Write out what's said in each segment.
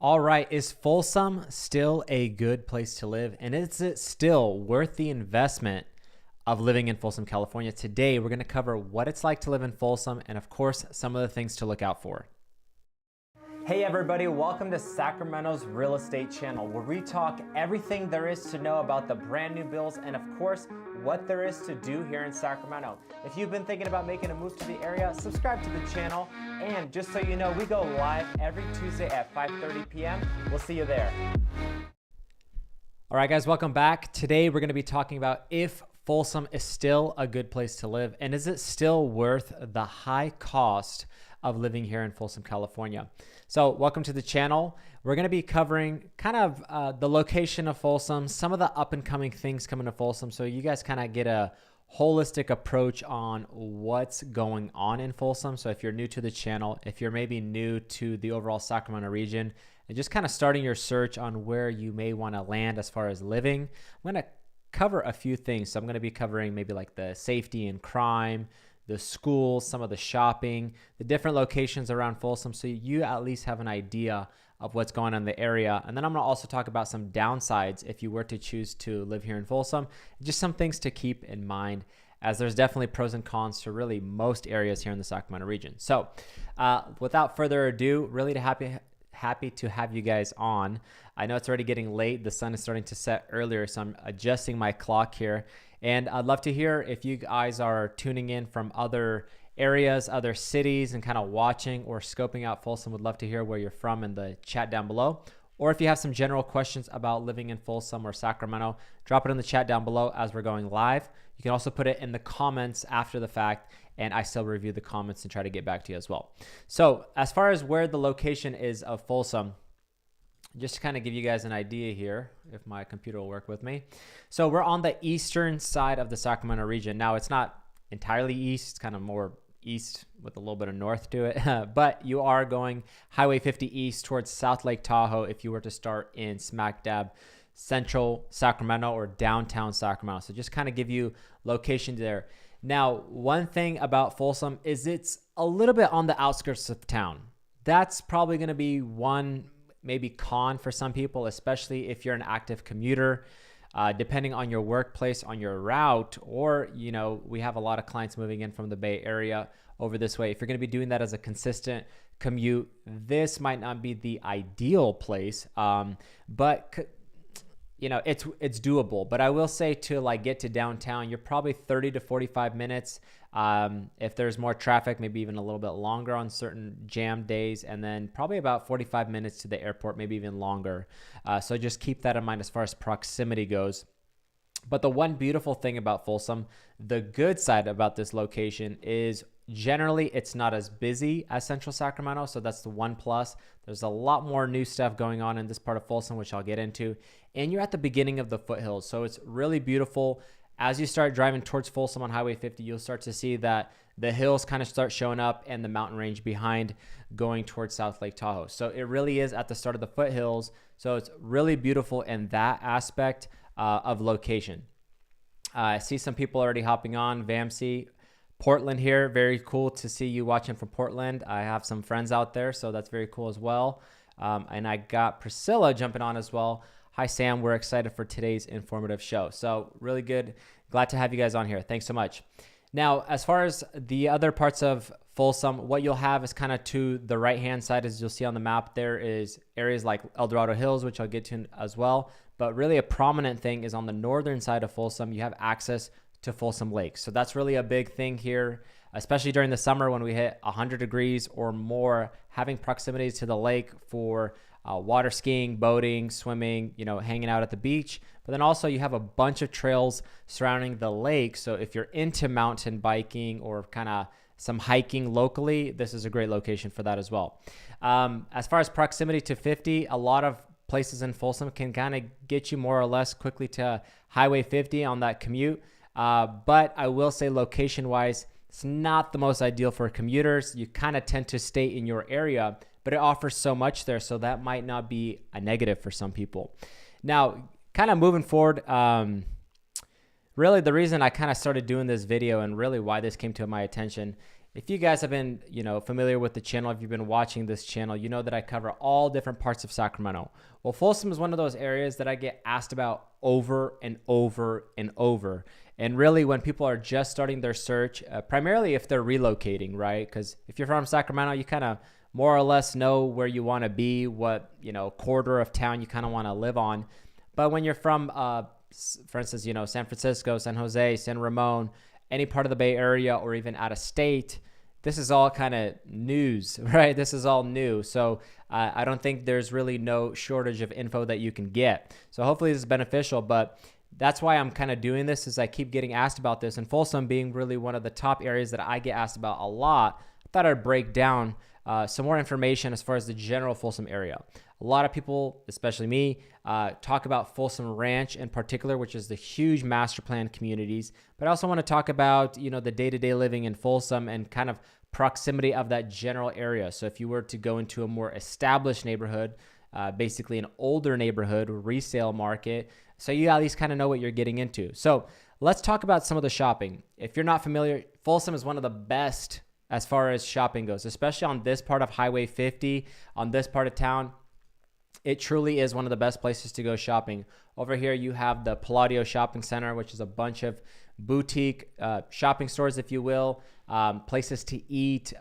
All right, is Folsom still a good place to live? And is it still worth the investment of living in Folsom, California? Today, we're going to cover what it's like to live in Folsom and, of course, some of the things to look out for. Hey everybody, welcome to Sacramento's Real Estate Channel, where we talk everything there is to know about the brand new builds and, of course, what there is to do here in Sacramento. If you've been thinking about making a move to the area, subscribe to the channel. And just so you know, we go live every Tuesday at 5:30 p.m. We'll see you there. All right, guys, welcome back. Today, we're going to be talking about if Folsom is still a good place to live, and is it still worth the high cost of living here in Folsom, California? So welcome to the channel. We're going to be covering kind of the location of Folsom, some of the up and coming things coming to Folsom, so you guys kind of get a holistic approach on what's going on in Folsom. So if you're new to the channel, if you're maybe new to the overall Sacramento region, and just kind of starting your search on where you may want to land as far as living, I'm going to cover a few things. So I'm going to be covering maybe like the safety and crime, the schools, some of the shopping, the different locations around Folsom, so you at least have an idea of what's going on in the area. And then I'm going to also talk about some downsides if you were to choose to live here in Folsom, just some things to keep in mind, as there's definitely pros and cons to really most areas here in the Sacramento region. So without further ado, really happy to have you guys on. I know it's already getting late. The sun is starting to set earlier, so I'm adjusting my clock here. And I'd love to hear if you guys are tuning in from other areas, other cities, and kind of watching or scoping out Folsom. Would love to hear where you're from in the chat down below. Or if you have some general questions about living in Folsom or Sacramento, drop it in the chat down below as we're going live. You can also put it in the comments after the fact, and I still review the comments and try to get back to you as well. So as far as where the location is of Folsom, just to kind of give you guys an idea here, if my computer will work with me. So we're on the eastern side of the Sacramento region. Now, it's not entirely east, it's kind of more east with a little bit of north to it, but you are going Highway 50 east towards South Lake Tahoe if you were to start in smack dab central Sacramento or downtown Sacramento. So just kind of give you location there. Now, one thing about Folsom is it's a little bit on the outskirts of town. That's probably going to be one maybe con for some people, especially if you're an active commuter, depending on your workplace, on your route, or, you know, we have a lot of clients moving in from the Bay Area over this way. If you're going to be doing that as a consistent commute, this might not be the ideal place, but you know, it's doable. But I will say to like get to downtown, you're probably 30 to 45 minutes. If there's more traffic, maybe even a little bit longer on certain jam days, and then probably about 45 minutes to the airport, maybe even longer. So just keep that in mind as far as proximity goes. But the one beautiful thing about Folsom, the good side about this location is generally it's not as busy as Central Sacramento. So that's the one plus. There's a lot more new stuff going on in this part of Folsom, which I'll get into. And you're at the beginning of the foothills. So it's really beautiful. As you start driving towards Folsom on Highway 50, you'll start to see that the hills kind of start showing up and the mountain range behind going towards South Lake Tahoe. So it really is at the start of the foothills. So it's really beautiful in that aspect of location. I see some people already hopping on. Vamsi, Portland here. Very cool to see you watching from Portland. I have some friends out there, so that's very cool as well. And I got Priscilla jumping on as well. Hi, Sam. We're excited for today's informative show. So really good. Glad to have you guys on here. Thanks so much. Now, as far as the other parts of Folsom, what you'll have is kind of to the right-hand side, as you'll see on the map, there is areas like El Dorado Hills, which I'll get to as well. But really a prominent thing is on the northern side of Folsom, you have access to Folsom Lake. So that's really a big thing here, especially during the summer when we hit 100 degrees or more, having proximity to the lake for water skiing, boating, swimming, you know, hanging out at the beach. But then also you have a bunch of trails surrounding the lake. So if you're into mountain biking or kind of some hiking locally, this is a great location for that as well. As far as proximity to 50, a lot of places in Folsom can kind of get you more or less quickly to Highway 50 on that commute. But I will say location-wise, it's not the most ideal for commuters. You kind of tend to stay in your area, but it offers so much there, so that might not be a negative for some people. Now, kind of moving forward, really the reason I kind of started doing this video and really why this came to my attention if you guys have been, familiar with the channel, if you've been watching this channel, you know that I cover all different parts of Sacramento. Well, Folsom is one of those areas that I get asked about over and over and over. And really, when people are just starting their search, primarily if they're relocating, right? Because if you're from Sacramento, you kind of more or less know where you want to be, what, quarter of town you kind of want to live on. But when you're from, for instance, San Francisco, San Jose, San Ramon, any part of the Bay Area, or even out of state, this is all kind of news, right? This is all new. So I don't think there's really no shortage of info that you can get. So hopefully this is beneficial, but that's why I'm kind of doing this, is I keep getting asked about this, and Folsom being really one of the top areas that I get asked about a lot. I thought I'd break down some more information as far as the general Folsom area. A lot of people, especially me, talk about Folsom Ranch in particular, which is the huge master plan communities. But I also want to talk about, the day-to-day living in Folsom and kind of proximity of that general area. So if you were to go into a more established neighborhood, basically an older neighborhood, resale market, so you at least kind of know what you're getting into. So let's talk about some of the shopping. If you're not familiar, Folsom is one of the best as far as shopping goes, especially on this part of Highway 50, on this part of town. It truly is one of the best places to go shopping. Over here, you have the Palladio Shopping Center, which is a bunch of boutique shopping stores, if you will, places to eat,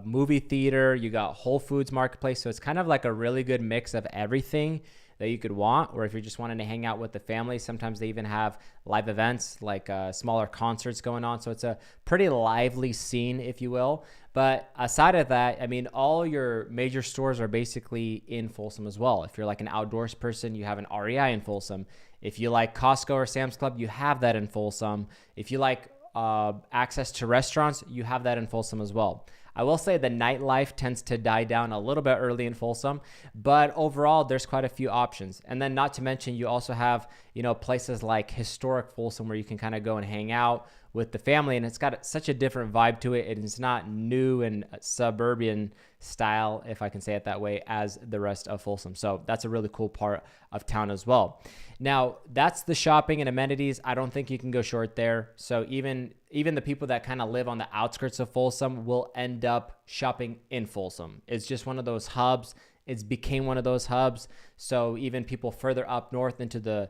movie theater. You got Whole Foods Marketplace. So it's kind of like a really good mix of everything that you could want. Or if you're just wanting to hang out with the family, sometimes they even have live events like smaller concerts going on. So it's a pretty lively scene, if you will. But aside of that, I mean, all your major stores are basically in Folsom as well. If you're like an outdoors person, you have an REI in Folsom. If you like Costco or Sam's Club, you have that in Folsom. If you like access to restaurants, you have that in Folsom as well. I will say the nightlife tends to die down a little bit early in Folsom, but overall there's quite a few options. And then not to mention, you also have, places like historic Folsom where you can kind of go and hang out with the family, and it's got such a different vibe to it. It's not new and suburban style, if I can say it that way, as the rest of Folsom. So that's a really cool part of town as well. Now, that's the shopping and amenities. I don't think you can go short there. So even the people that kind of live on the outskirts of Folsom will end up shopping in Folsom. It's just one of those hubs. It's became one of those hubs. So even people further up north into the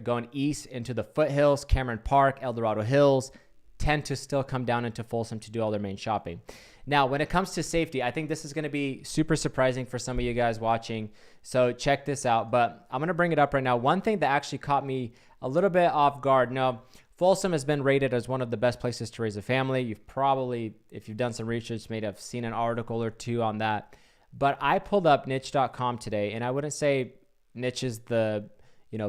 going east into the foothills, Cameron Park, El Dorado Hills, tend to still come down into Folsom to do all their main shopping. Now, when it comes to safety, I think this is going to be super surprising for some of you guys watching. So check this out, but I'm going to bring it up right now. One thing that actually caught me a little bit off guard. Now, Folsom has been rated as one of the best places to raise a family. You've probably, if you've done some research, may have seen an article or two on that. But I pulled up niche.com today, and I wouldn't say niche is the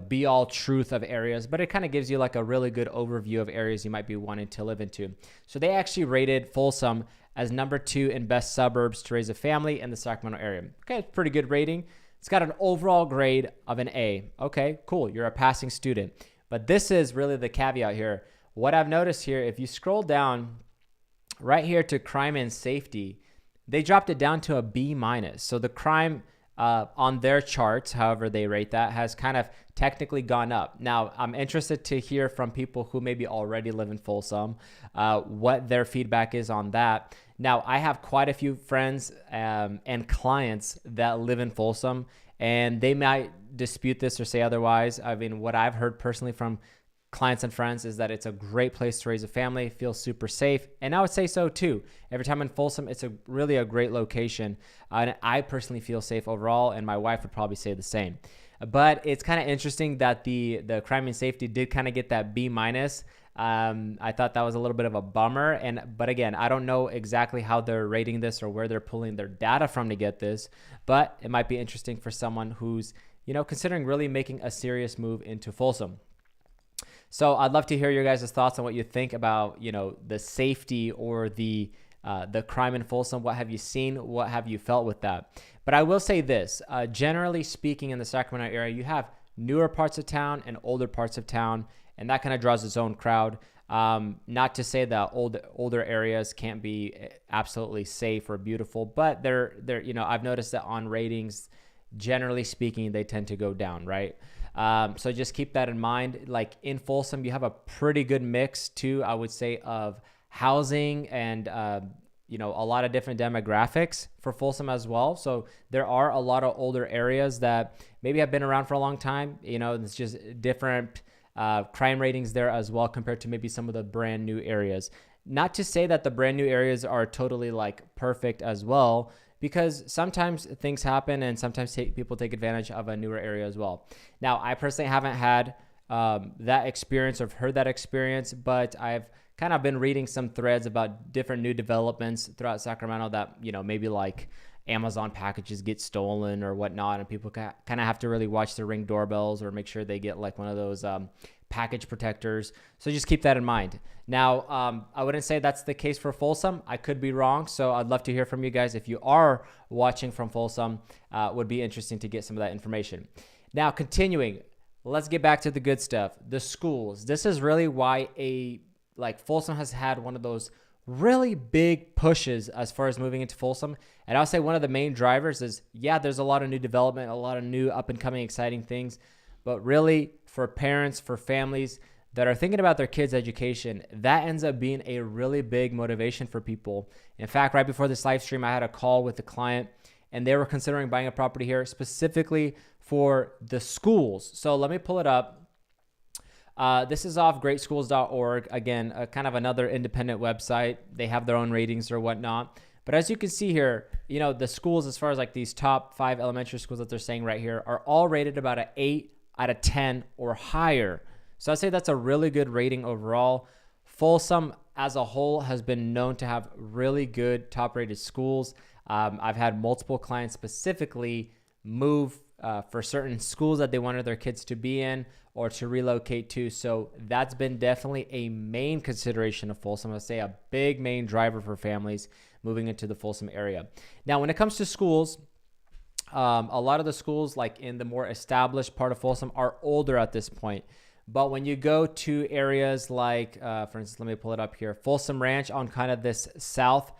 be all truth of areas, but it kind of gives you like a really good overview of areas you might be wanting to live into. So they actually rated Folsom as number 2 in best suburbs to raise a family in the Sacramento area. Okay, pretty good rating. It's got an overall grade of an A. Okay, cool. You're a passing student. But this is really the caveat here. What I've noticed here, if you scroll down right here to crime and safety, they dropped it down to a B minus. So the crime on their charts, however they rate that, has kind of technically gone up. Now, I'm interested to hear from people who maybe already live in Folsom, what their feedback is on that. Now, I have quite a few friends and clients that live in Folsom, and they might dispute this or say otherwise. I mean, what I've heard personally from clients and friends is that it's a great place to raise a family, feels super safe, and I would say so too. Every time in Folsom, it's really a great location, and I personally feel safe overall, and my wife would probably say the same. But it's kind of interesting that the crime and safety did kind of get that B minus. I thought that was a little bit of a bummer, but again, I don't know exactly how they're rating this or where they're pulling their data from to get this, but it might be interesting for someone who's considering really making a serious move into Folsom. So I'd love to hear your guys' thoughts on what you think about, the safety or the crime in Folsom. What have you seen? What have you felt with that? But I will say this, generally speaking, in the Sacramento area, you have newer parts of town and older parts of town, and that kind of draws its own crowd. Not to say that older areas can't be absolutely safe or beautiful, but they're I've noticed that on ratings, generally speaking, they tend to go down, right? So just keep that in mind. Like in Folsom, you have a pretty good mix too, I would say, of housing and, a lot of different demographics for Folsom as well. So there are a lot of older areas that maybe have been around for a long time. It's just different crime ratings there as well compared to maybe some of the brand new areas. Not to say that the brand new areas are totally like perfect as well, because sometimes things happen and sometimes people take advantage of a newer area as well. Now, I personally haven't had that experience or heard that experience, but I've kind of been reading some threads about different new developments throughout Sacramento that, maybe like Amazon packages get stolen or whatnot, and people kind of have to really watch their Ring doorbells or make sure they get like one of those package protectors. So just keep that in mind. Now, I wouldn't say that's the case for Folsom. I could be wrong. So I'd love to hear from you guys. If you are watching from Folsom, would be interesting to get some of that information. Now, continuing, let's get back to the good stuff. The schools. This is really why Folsom has had one of those really big pushes as far as moving into Folsom. And I'll say one of the main drivers is, there's a lot of new development, a lot of new up and coming exciting things. But really, for parents, for families that are thinking about their kids' education, that ends up being a really big motivation for people. In fact, right before this live stream, I had a call with a client, and they were considering buying a property here specifically for the schools. So let me pull it up. This is off greatschools.org. Again, kind of another independent website. They have their own ratings or whatnot. But as you can see here, the schools, as far as like these top 5 elementary schools that they're saying right here, are all rated about an 8 out of 10 or higher. So I'd say that's a really good rating overall. Folsom as a whole has been known to have really good top rated schools. I've had multiple clients specifically move for certain schools that they wanted their kids to be in or to relocate to. So that's been definitely a main consideration of Folsom. I'd say a big main driver for families moving into the Folsom area. Now, when it comes to schools, a lot of the schools like in the more established part of Folsom are older at this point. But when you go to areas like, for instance, let me pull it up here, Folsom Ranch on kind of this south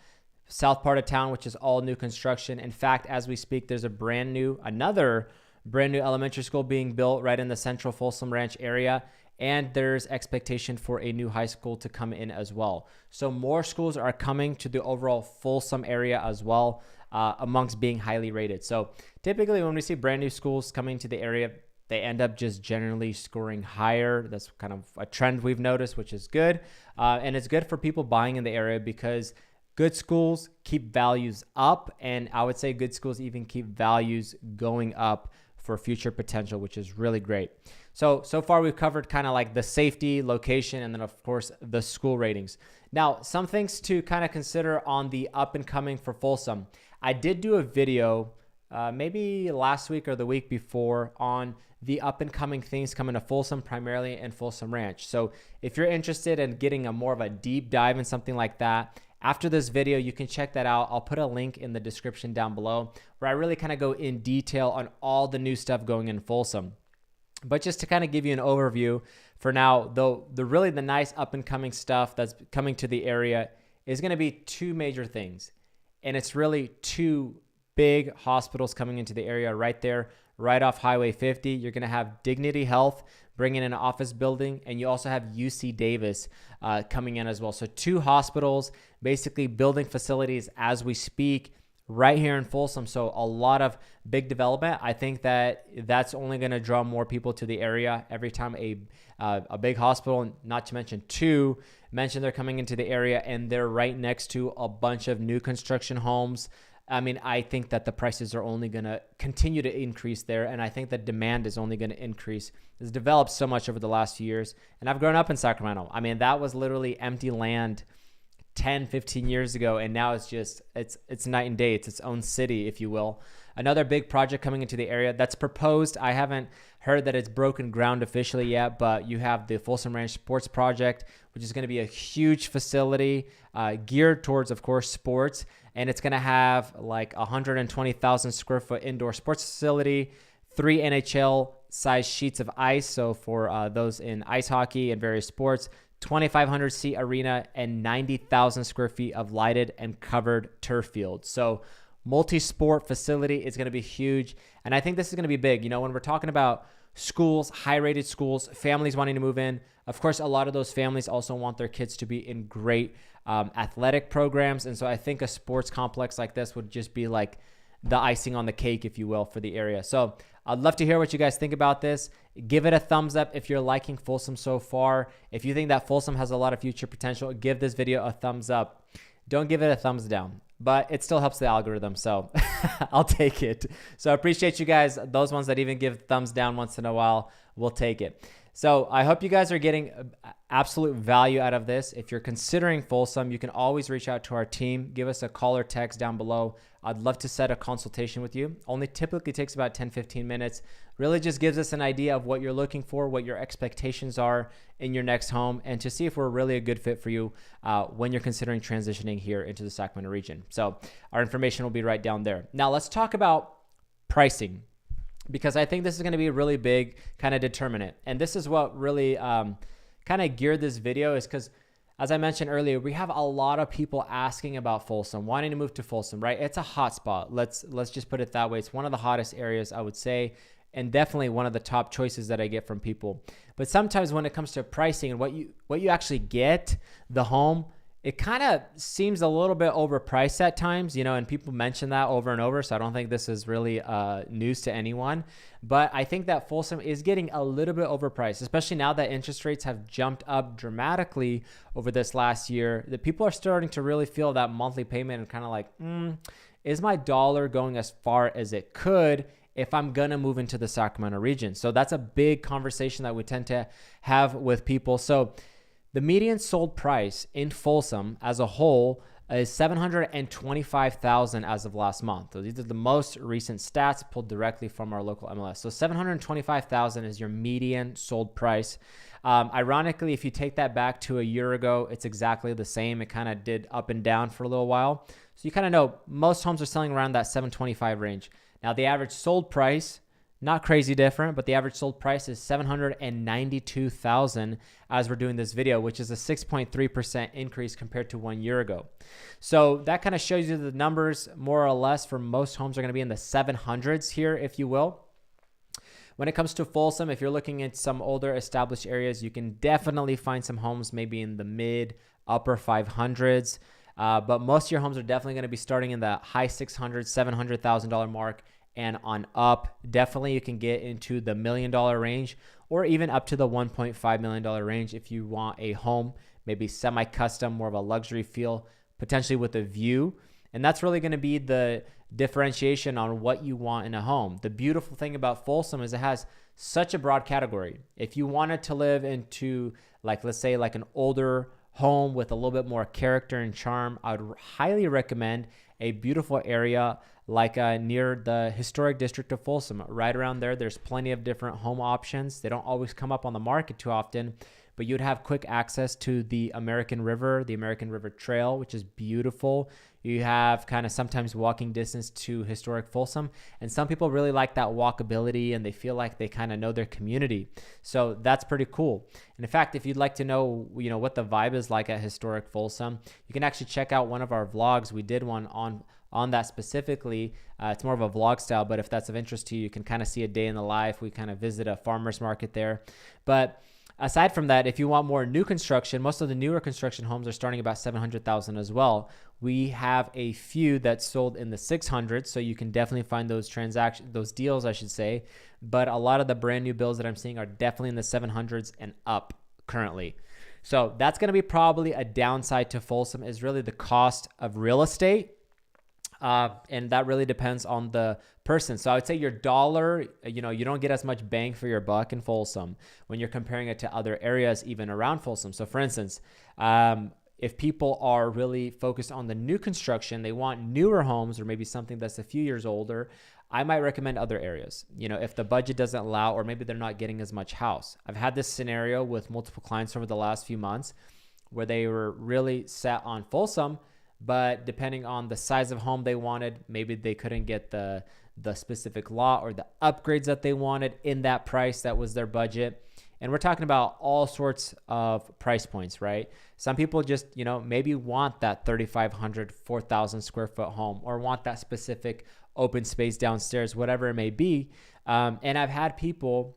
part of town, which is all new construction. In fact, as we speak, there's another brand new elementary school being built right in the central Folsom Ranch area. And there's expectation for a new high school to come in as well. So more schools are coming to the overall Folsom area as well, amongst being highly rated. So typically when we see brand new schools coming to the area, they end up just generally scoring higher. That's kind of a trend we've noticed, which is good. And it's good for people buying in the area because good schools keep values up. And I would say good schools even keep values going up for future potential, which is really great. So far we've covered kind of like the safety, location, and then of course the school ratings. Now, some things to kind of consider on the up and coming for Folsom. I did do a video maybe last week or the week before on the up and coming things coming to Folsom, primarily in Folsom Ranch. So if you're interested in getting a more of a deep dive in something like that, after this video, you can check that out. I'll put a link in the description down below where I really kind of go in detail on all the new stuff going in Folsom. But just to kind of give you an overview for now, though, the nice up and coming stuff that's coming to the area is going to be 2 major things. And it's really 2 big hospitals coming into the area right there, right off Highway 50. You're going to have Dignity Health bringing in an office building, and you also have UC Davis coming in as well. So 2 hospitals, basically building facilities as we speak right here in Folsom. So a lot of big development. I think that that's only going to draw more people to the area every time a big hospital, not to mention 2, mention they're coming into the area, and they're right next to a bunch of new construction homes. I mean, I think that the prices are only going to continue to increase there, and I think that demand is only going to increase. It's developed so much over the last few years, and I've grown up in Sacramento. I mean, that was literally empty land 10, 15 years ago, and now it's night and day. It's its own city, if you will. Another big project coming into the area that's proposed. I haven't heard that it's broken ground officially yet, but you have the Folsom Ranch Sports Project, which is going to be a huge facility geared towards, of course, sports. And it's going to have like 120,000 square foot indoor sports facility, 3 NHL size sheets of ice. So for those in ice hockey and various sports, 2,500 seat arena, and 90,000 square feet of lighted and covered turf field. So multi-sport facility is going to be huge. And I think this is going to be big. You know, when we're talking about schools, high-rated schools, families wanting to move in, of course, a lot of those families also want their kids to be in great athletic programs. And so I think a sports complex like this would just be like the icing on the cake, if you will, for the area. So I'd love to hear what you guys think about this. Give it a thumbs up if you're liking Folsom so far. If you think that Folsom has a lot of future potential, give this video a thumbs up. Don't give it a thumbs down, but it still helps the algorithm, so I'll take it. So I appreciate you guys. Those ones that even give thumbs down once in a while, we'll take it. So I hope you guys are getting absolute value out of this. If you're considering Folsom, you can always reach out to our team. Give us a call or text down below. I'd love to set a consultation with you. Only typically takes about 10-15 minutes. Really just gives us an idea of what you're looking for, what your expectations are in your next home, and to see if we're really a good fit for you when you're considering transitioning here into the Sacramento region. So our information will be right down there. Now let's talk about pricing, because I think this is going to be a really big kind of determinant. And this is what really kind of geared this video, is because, as I mentioned earlier, we have a lot of people asking about Folsom, wanting to move to Folsom, right? It's a hot spot. Let's just put it that way. It's one of the hottest areas, I would say, and definitely one of the top choices that I get from people. But sometimes when it comes to pricing and what you actually get, the home, it kind of seems a little bit overpriced at times, and people mention that over and over. So I don't think this is really news to anyone. But I think that Folsom is getting a little bit overpriced, especially now that interest rates have jumped up dramatically over this last year. That people are starting to really feel that monthly payment and kind of like, is my dollar going as far as it could if I'm going to move into the Sacramento region? So that's a big conversation that we tend to have with people. So the median sold price in Folsom as a whole is $725,000 as of last month. So these are the most recent stats pulled directly from our local MLS. So $725,000 is your median sold price. Ironically, if you take that back to a year ago, it's exactly the same. It kind of did up and down for a little while. So you kind of know most homes are selling around that 725 range. Now the average sold price, not crazy different, but the average sold price is $792,000 as we're doing this video, which is a 6.3% increase compared to 1 year ago. So that kind of shows you the numbers more or less for most homes are going to be in the 700s here, if you will. When it comes to Folsom, if you're looking at some older established areas, you can definitely find some homes maybe in the mid upper 500s. But most of your homes are definitely going to be starting in the high $600,000, $700,000 mark and on up. Definitely you can get into the $1 million range or even up to the $1.5 million range if you want a home, maybe semi-custom, more of a luxury feel, potentially with a view. And that's really going to be the differentiation on what you want in a home. The beautiful thing about Folsom is it has such a broad category. If you wanted to live into, like, let's say like an older home with a little bit more character and charm, I would highly recommend a beautiful area like near the historic district of Folsom. Right around there, there's plenty of different home options. They don't always come up on the market too often, but you'd have quick access to the American River Trail, which is beautiful. You have kind of sometimes walking distance to historic Folsom, and some people really like that walkability and they feel like they kind of know their community. So that's pretty cool. And in fact, if you'd like to know, what the vibe is like at historic Folsom, you can actually check out one of our vlogs. We did one on that specifically. It's more of a vlog style, but if that's of interest to you, you can kind of see a day in the life. We kind of visit a farmer's market there. But aside from that, if you want more new construction, most of the newer construction homes are starting about $700,000 as well. We have a few that sold in the 600s, so you can definitely find those deals, I should say. But a lot of the brand new builds that I'm seeing are definitely in the 700s and up currently. So that's going to be probably a downside to Folsom, is really the cost of real estate. And that really depends on the person. So I would say your dollar, you don't get as much bang for your buck in Folsom when you're comparing it to other areas, even around Folsom. So for instance, if people are really focused on the new construction, they want newer homes or maybe something that's a few years older, I might recommend other areas. If the budget doesn't allow, or maybe they're not getting as much house. I've had this scenario with multiple clients over the last few months where they were really set on Folsom, but depending on the size of home they wanted, maybe they couldn't get the specific lot or the upgrades that they wanted in that price that was their budget. And we're talking about all sorts of price points, right? Some people just, maybe want that 3,500, 4,000 square foot home, or want that specific open space downstairs, whatever it may be. And I've had people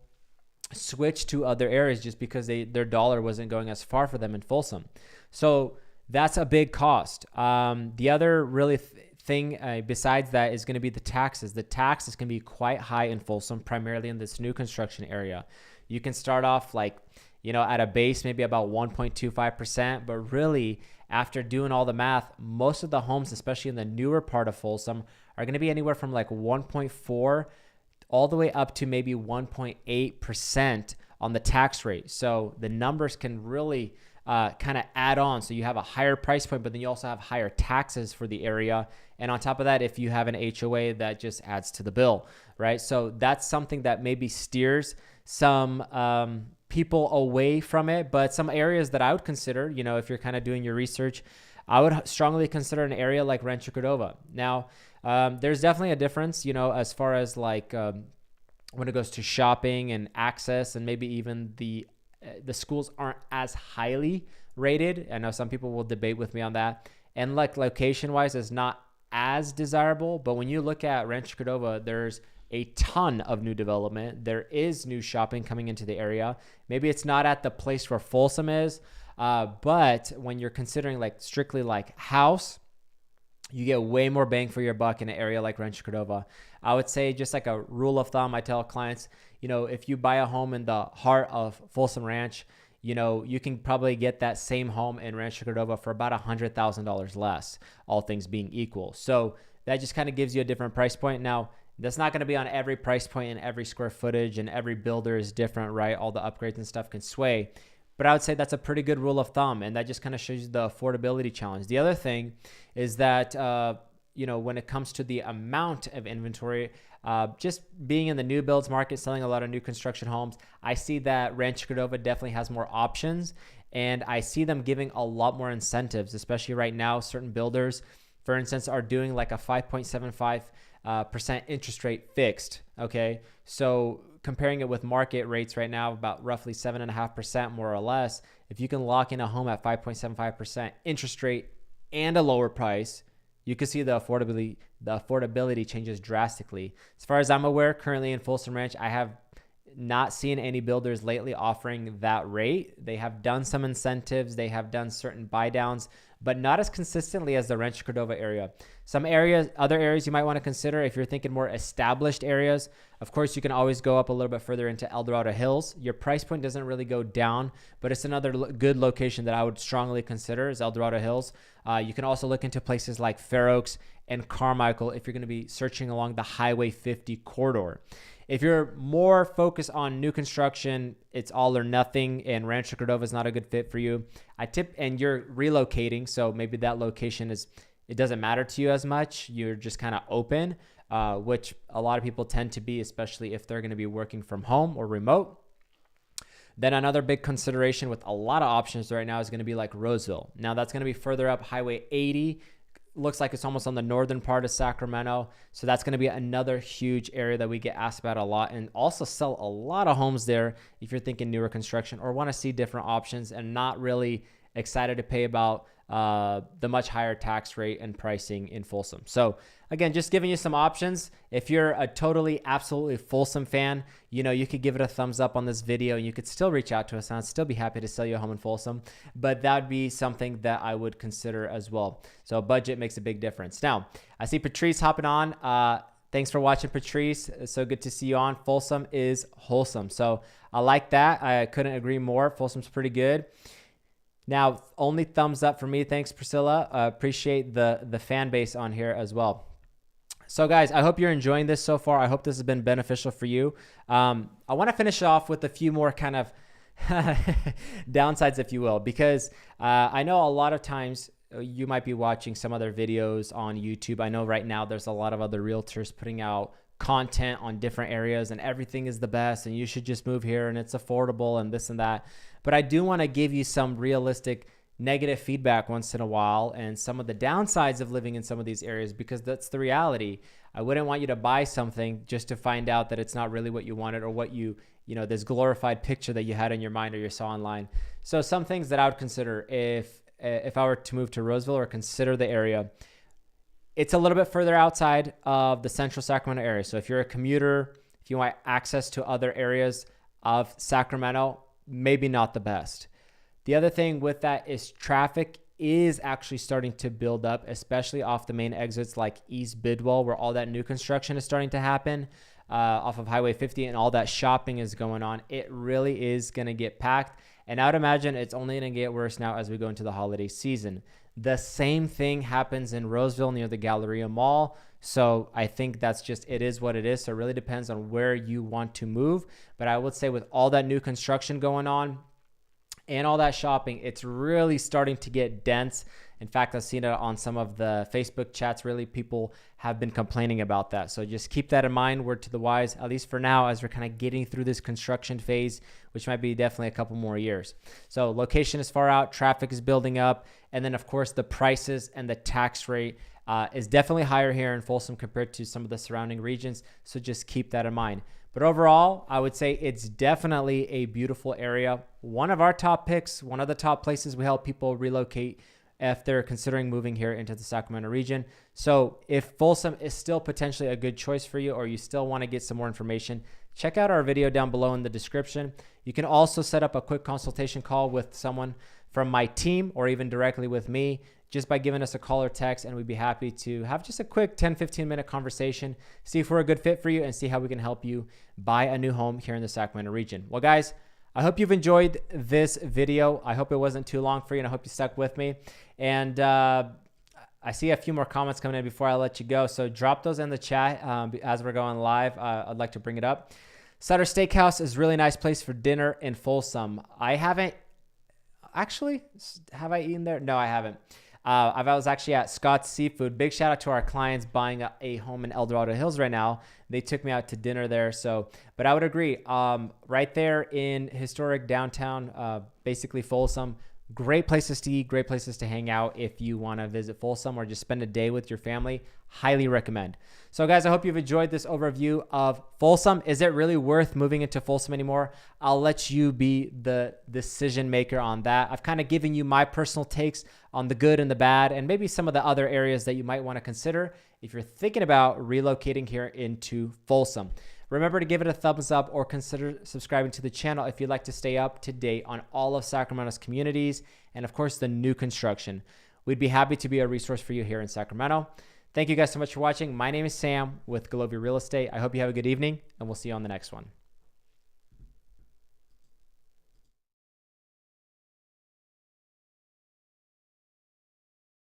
switch to other areas just because their dollar wasn't going as far for them in Folsom. So that's a big cost. The other really thing besides that is going to be the taxes. The tax is going to be quite high in Folsom, primarily in this new construction area. You can start off like, at a base, maybe about 1.25%, but really after doing all the math, most of the homes, especially in the newer part of Folsom, are going to be anywhere from like 1.4 all the way up to maybe 1.8% on the tax rate. So the numbers can really kind of add on. So you have a higher price point, but then you also have higher taxes for the area. And on top of that, if you have an HOA, that just adds to the bill, right? So that's something that maybe steers some people away from it. But some areas that I would consider, if you're kind of doing your research, I would strongly consider an area like Rancho Cordova. Now, there's definitely a difference, as far as like when it goes to shopping and access, and maybe even the schools aren't as highly rated. I know some people will debate with me on that. And like location wise is not as desirable, but when you look at Rancho Cordova, there's a ton of new development. There is new shopping coming into the area. Maybe it's not at the place where Folsom is, but when you're considering like strictly like house, you get way more bang for your buck in an area like Rancho Cordova. I would say, just like a rule of thumb, I tell clients, if you buy a home in the heart of Folsom Ranch, you can probably get that same home in Rancho Cordova for about $100,000 less, all things being equal. So that just kind of gives you a different price point. Now, that's not going to be on every price point and every square footage, and every builder is different, right? All the upgrades and stuff can sway. But I would say that's a pretty good rule of thumb, and that just kind of shows you the affordability challenge. The other thing is that, when it comes to the amount of inventory, just being in the new builds market, selling a lot of new construction homes, I see that Rancho Cordova definitely has more options, and I see them giving a lot more incentives, especially right now. Certain builders, for instance, are doing like a 5.75% interest rate fixed. Okay. So comparing it with market rates right now, about roughly 7.5% more or less, if you can lock in a home at 5.75% interest rate and a lower price, you can see the affordability changes drastically. As far as I'm aware, currently in Folsom Ranch, I have not seen any builders lately offering that rate. They have done some incentives. They have done certain buy downs, but not as consistently as the Rancho Cordova area. Other areas you might want to consider if you're thinking more established areas. Of course, you can always go up a little bit further into El Dorado Hills. Your price point doesn't really go down, but it's another good location that I would strongly consider is El Dorado Hills. You can also look into places like Fair Oaks and Carmichael if you're going to be searching along the Highway 50 corridor. If you're more focused on new construction, it's all or nothing, and Rancho Cordova is not a good fit for you. And you're relocating, so maybe that location it doesn't matter to you as much. You're just kind of open, which a lot of people tend to be, especially if they're going to be working from home or remote. Then another big consideration with a lot of options right now is going to be like Roseville. Now that's going to be further up Highway 80. Looks like it's almost on the northern part of Sacramento. So that's going to be another huge area that we get asked about a lot, and also sell a lot of homes there if you're thinking newer construction or want to see different options and not really excited to pay about the much higher tax rate and pricing in Folsom. So again, just giving you some options. If you're a totally, absolutely Folsom fan, you could give it a thumbs up on this video, and you could still reach out to us, and I'd still be happy to sell you a home in Folsom, but that would be something that I would consider as well. So budget makes a big difference. Now, I see Patrice hopping on. Thanks for watching, Patrice. It's so good to see you on. Folsom is wholesome. So I like that. I couldn't agree more. Folsom's pretty good. Now, only thumbs up for me. Thanks, Priscilla. Appreciate the fan base on here as well. So guys, I hope you're enjoying this so far. I hope this has been beneficial for you. I want to finish off with a few more kind of downsides, if you will, because I know a lot of times you might be watching some other videos on YouTube. I know right now there's a lot of other realtors putting out content on different areas, and everything is the best, and you should just move here, and it's affordable, and this and that. But I do want to give you some realistic negative feedback once in a while, and some of the downsides of living in some of these areas, because that's the reality. I wouldn't want you to buy something just to find out that it's not really what you wanted, or what this glorified picture that you had in your mind or you saw online. So some things that I would consider if I were to move to Roseville or consider the area, it's a little bit further outside of the central Sacramento area. So if you're a commuter, if you want access to other areas of Sacramento, maybe not the best. The other thing with that is traffic is actually starting to build up, especially off the main exits like East Bidwell, where all that new construction is starting to happen, off of Highway 50, and all that shopping is going on. It really is going to get packed. And I would imagine it's only going to get worse now as we go into the holiday season. The same thing happens in Roseville near the Galleria Mall. So I think that's just, it is what it is. So it really depends on where you want to move. But I would say with all that new construction going on and all that shopping, it's really starting to get dense. In fact, I've seen it on some of the Facebook chats. Really, people have been complaining about that. So just keep that in mind. Word to the wise, at least for now, as we're kind of getting through this construction phase, which might be definitely a couple more years. So location is far out, traffic is building up. And then of course the prices and the tax rate is definitely higher here in Folsom compared to some of the surrounding regions. So just keep that in mind. But overall, I would say it's definitely a beautiful area. One of our top picks, one of the top places we help people relocate if they're considering moving here into the Sacramento region. So if Folsom is still potentially a good choice for you, or you still want to get some more information, check out our video down below in the description. You can also set up a quick consultation call with someone from my team, or even directly with me, just by giving us a call or text, and we'd be happy to have just a quick 10-15 minute conversation, see if we're a good fit for you, and see how we can help you buy a new home here in the Sacramento region. Well, guys, I hope you've enjoyed this video. I hope it wasn't too long for you, and I hope you stuck with me. And I see a few more comments coming in before I let you go, so drop those in the chat as we're going live. I'd like to bring it up. Sutter Steakhouse is a really nice place for dinner in Folsom. I haven't actually, have I eaten there? No, I haven't. I was actually at Scott's Seafood. Big shout out to our clients buying a home in El Dorado Hills right now. They took me out to dinner there. So, but I would agree, right there in historic downtown, basically Folsom, great places to eat, great places to hang out if you want to visit Folsom or just spend a day with your family. Highly recommend. So guys, I hope you've enjoyed this overview of Folsom. Is it really worth moving into Folsom anymore? I'll let you be the decision maker on that. I've kind of given you my personal takes on the good and the bad, and maybe some of the other areas that you might want to consider if you're thinking about relocating here into Folsom. Remember to give it a thumbs up or consider subscribing to the channel if you'd like to stay up to date on all of Sacramento's communities and, of course, the new construction. We'd be happy to be a resource for you here in Sacramento. Thank you guys so much for watching. My name is Sam with Golovey Real Estate. I hope you have a good evening, and we'll see you on the next one.